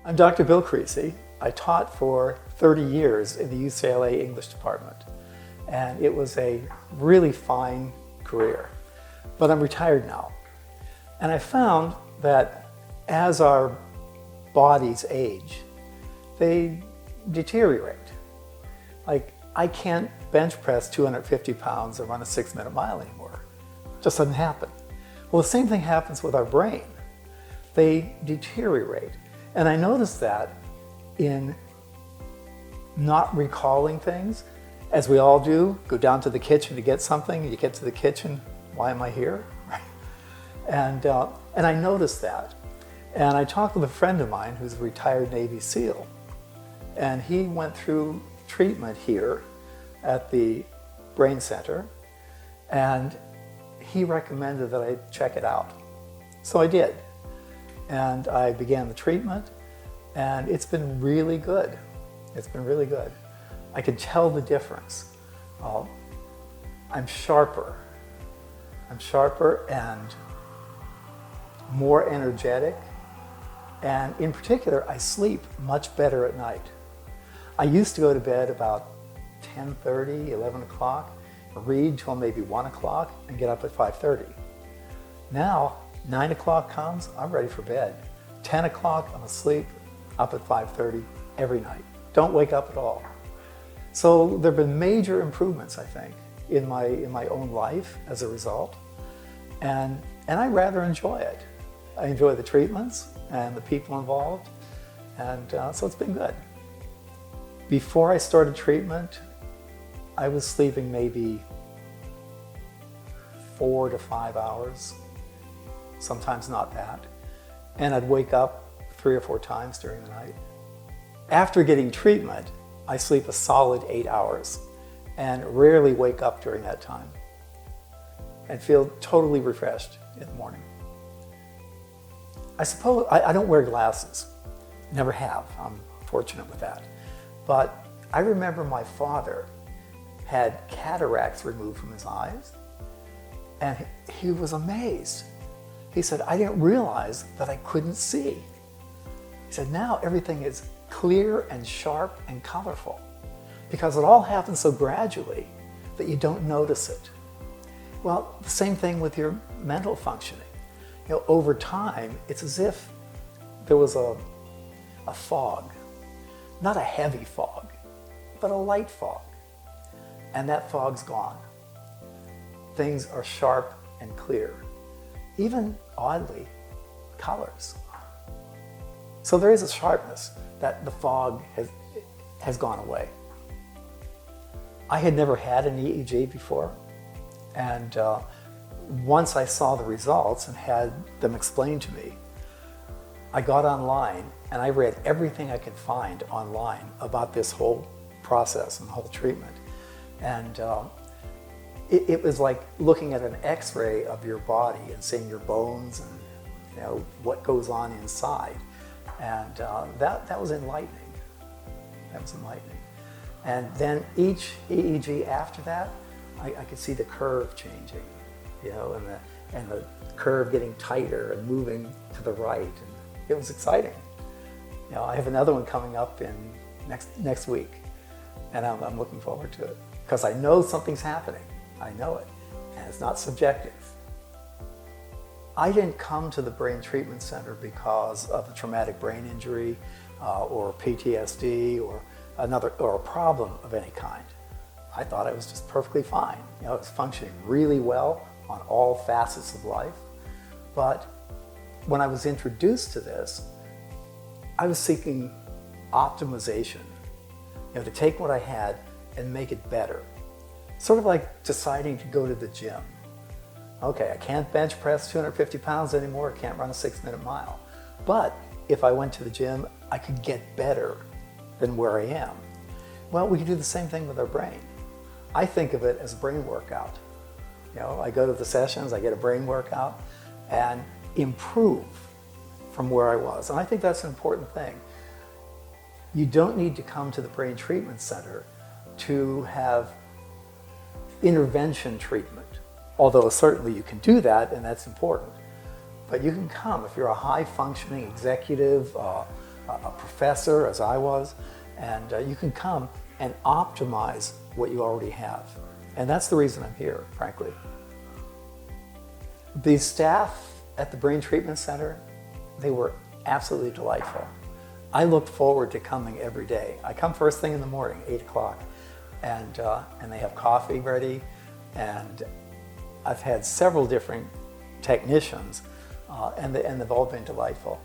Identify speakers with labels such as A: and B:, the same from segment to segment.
A: I'm Dr. Bill Creasy. I taught for 30 years in the UCLA English department, and it was a really fine career. But I'm retired now. And I found that as our bodies age, they deteriorate. Like, I can't bench press 250 pounds and run a 6-minute mile anymore. It just doesn't happen. Well, the same thing happens with our brain. They deteriorate. And I noticed that in not recalling things, as we all do, go down to the kitchen to get something, you get to the kitchen, why am I here? And I noticed that. And I talked with a friend of mine who's a retired Navy SEAL, and he went through treatment here at the Brain Center, and he recommended that I check it out. So I did. And I began the treatment, and it's been really good. It's been really good. I can tell the difference. I'm sharper. I'm sharper and more energetic. And in particular, I sleep much better at night. I used to go to bed about 10:30, 11 o'clock, read till maybe 1 o'clock, and get up at 5:30. Now, 9 o'clock comes, I'm ready for bed. 10 o'clock, I'm asleep, up at 5:30 every night. Don't wake up at all. So there have been major improvements, I think, in my own life as a result. And I rather enjoy it. I enjoy the treatments and the people involved. And so it's been good. Before I started treatment, I was sleeping maybe 4 to 5 hours, sometimes not that. And I'd wake up 3 or 4 times during the night. After getting treatment, I sleep a solid 8 hours and rarely wake up during that time and feel totally refreshed in the morning. I suppose I don't wear glasses, never have. I'm fortunate with that. But I remember my father had cataracts removed from his eyes, and he was amazed. He said, I didn't realize that I couldn't see. He said, now everything is clear and sharp and colorful because it all happens so gradually that you don't notice it. Well, the same thing with your mental functioning. You know, over time, it's as if there was a fog, not a heavy fog, but a light fog. And that fog's gone. Things are sharp and clear. Even, oddly, colors. So there is a sharpness that the fog has gone away. I had never had an EEG before, and once I saw the results and had them explained to me, I got online and I read everything I could find online about this whole process and the whole treatment. And it was like looking at an X-ray of your body and seeing your bones and, you know, what goes on inside. And that was enlightening. That was enlightening. And then each EEG after that, I could see the curve changing, you know, and the curve getting tighter and moving to the right. And it was exciting. You know, I have another one coming up in next week, and I'm looking forward to it because I know something's happening. I know it, and it's not subjective. I didn't come to the Brain Treatment Center because of a traumatic brain injury or PTSD or a problem of any kind. I thought I was just perfectly fine. You know, I was functioning really well on all facets of life. But when I was introduced to this, I was seeking optimization, you know, to take what I had and make it better. Sort of like deciding to go to the gym. Okay, I can't bench press 250 pounds anymore, I can't run a 6-minute mile. But if I went to the gym, I could get better than where I am. Well, we can do the same thing with our brain. I think of it as a brain workout. You know, I go to the sessions, I get a brain workout, and improve from where I was. And I think that's an important thing. You don't need to come to the Brain Treatment Center to have intervention treatment, although certainly you can do that, and that's important. But you can come if you're a high-functioning executive, a professor, as I was, and you can come and optimize what you already have. And that's the reason I'm here, frankly. The staff at the Brain Treatment Center, they were absolutely delightful. I looked forward to coming every day. I come first thing in the morning, 8 o'clock, and they have coffee ready, and I've had several different technicians, and they've all been delightful.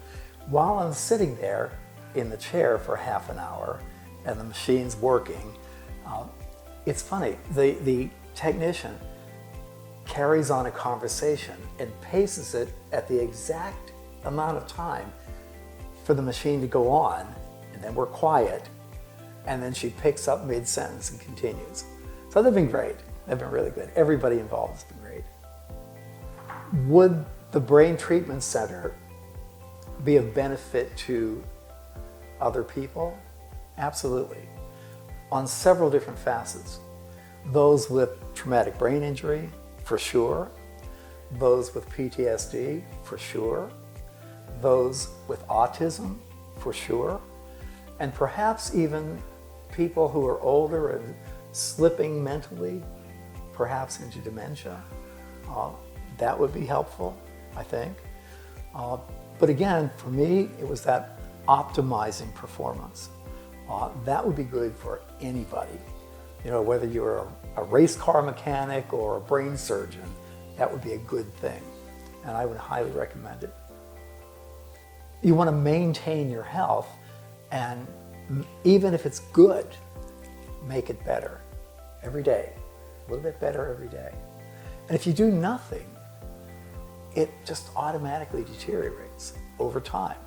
A: While I'm sitting there in the chair for half an hour and the machine's working, it's funny, the technician carries on a conversation and paces it at the exact amount of time for the machine to go on, and then we're quiet, and then she picks up mid-sentence and continues. So they've been great. They've been really good. Everybody involved has been great. Would the Brain Treatment Center be of benefit to other people? Absolutely. On several different facets. Those with traumatic brain injury, for sure. Those with PTSD, for sure. Those with autism, for sure. And perhaps even people who are older and slipping mentally, perhaps into dementia. That would be helpful, I think. But again, for me, it was that optimizing performance. That would be good for anybody. You know, whether you're a race car mechanic or a brain surgeon, that would be a good thing. And I would highly recommend it. You want to maintain your health, and even if it's good, make it better every day, a little bit better every day. And if you do nothing, it just automatically deteriorates over time,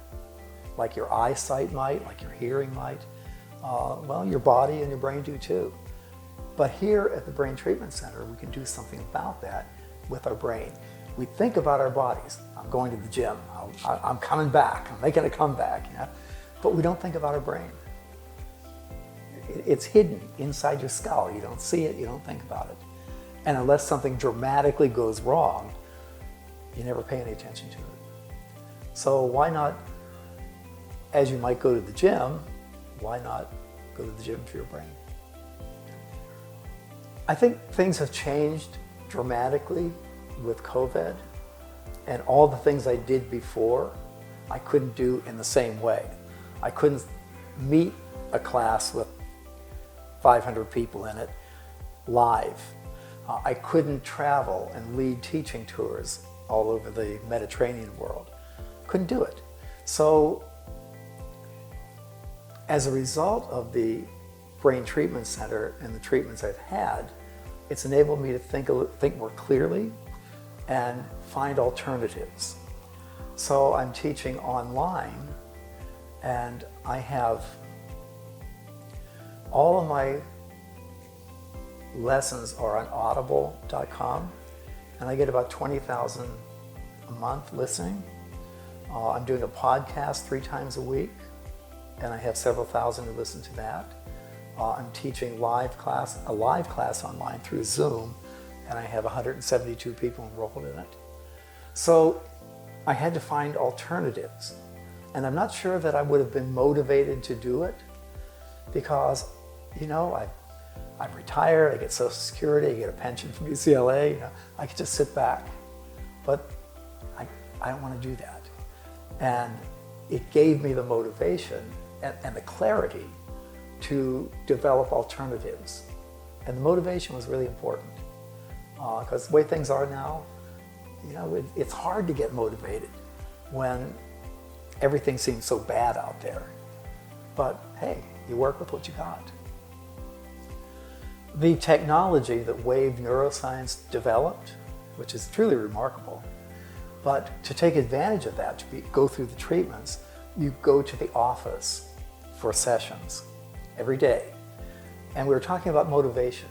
A: like your eyesight might, like your hearing might. Well, your body and your brain do too. But here at the Brain Treatment Center, we can do something about that with our brain. We think about our bodies. I'm going to the gym. I'm coming back. I'm making a comeback. You know? But we don't think about our brain. It's hidden inside your skull. You don't see it. You don't think about it. And unless something dramatically goes wrong, you never pay any attention to it. So why not, as you might go to the gym, why not go to the gym for your brain? I think things have changed dramatically with COVID, and all the things I did before, I couldn't do in the same way. I couldn't meet a class with 500 people in it live. I couldn't travel and lead teaching tours all over the Mediterranean world. Couldn't do it. So as a result of the Brain Treatment Center and the treatments I've had, it's enabled me to think more clearly and find alternatives. So I'm teaching online, and I have all of my lessons are on audible.com, and I get about 20,000 a month listening. I'm doing a podcast 3 times a week, and I have several thousand who listen to that. I'm teaching a live class online through Zoom, and I have 172 people enrolled in it. So I had to find alternatives, and I'm not sure that I would have been motivated to do it because, you know, I'm retired, I get Social Security, I get a pension from UCLA, you know, I could just sit back. But I don't want to do that. And it gave me the motivation and the clarity to develop alternatives. And the motivation was really important. Because the way things are now, you know, it's hard to get motivated when everything seems so bad out there. But hey, you work with what you got. The technology that Wave Neuroscience developed, which is truly remarkable, but to take advantage of that, go through the treatments, you go to the office for sessions every day. And we were talking about motivation.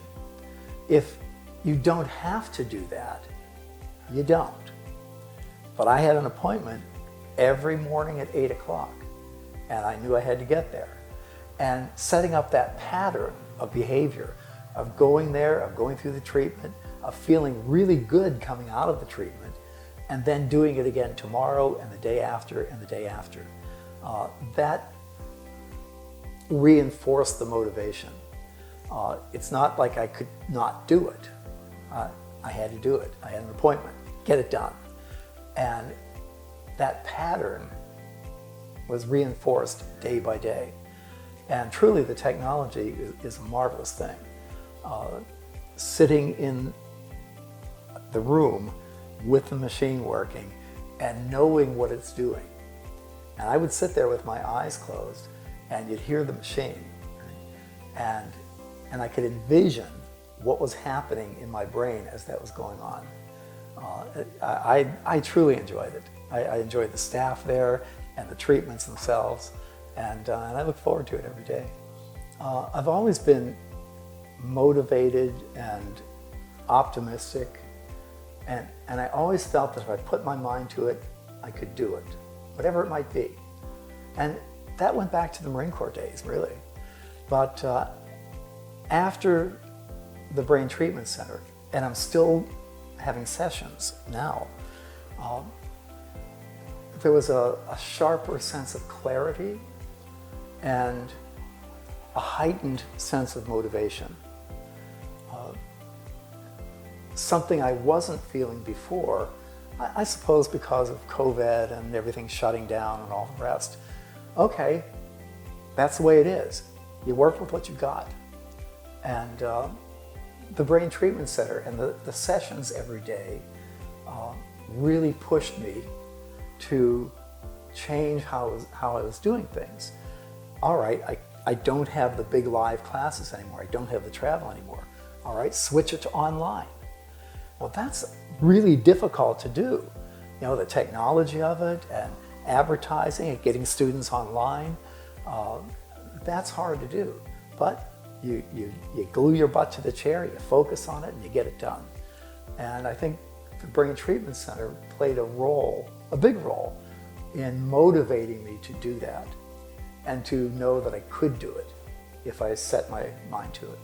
A: If you don't have to do that, you don't. But I had an appointment every morning at 8 o'clock, and I knew I had to get there. And setting up that pattern of behavior, of going there, of going through the treatment, of feeling really good coming out of the treatment, and then doing it again tomorrow and the day after and the day after. That reinforced the motivation. It's not like I could not do it. I had to do it. I had an appointment, get it done. And that pattern was reinforced day by day. And truly the technology is a marvelous thing. Sitting in the room with the machine working and knowing what it's doing. And I would sit there with my eyes closed and you'd hear the machine. Right? And I could envision what was happening in my brain as that was going on. I truly enjoyed it. I enjoyed the staff there and the treatments themselves, and I look forward to it every day. I've always been motivated and optimistic, and I always felt that if I put my mind to it, I could do it, whatever it might be. And that went back to the Marine Corps days, really. But after the Brain Treatment Center, and I'm still having sessions now, there was a sharper sense of clarity and a heightened sense of motivation. Something I wasn't feeling before, I suppose because of COVID and everything shutting down and all the rest. Okay, that's the way it is. You work with what you got. And the Brain Treatment Center and the sessions every day really pushed me to change how I was doing things. All right, I don't have the big live classes anymore. I don't have the travel anymore. All right, switch it to online. Well, that's really difficult to do. You know, the technology of it and advertising and getting students online, that's hard to do. But you glue your butt to the chair, you focus on it, and you get it done. And I think the Brain Treatment Center played a big role in motivating me to do that and to know that I could do it if I set my mind to it.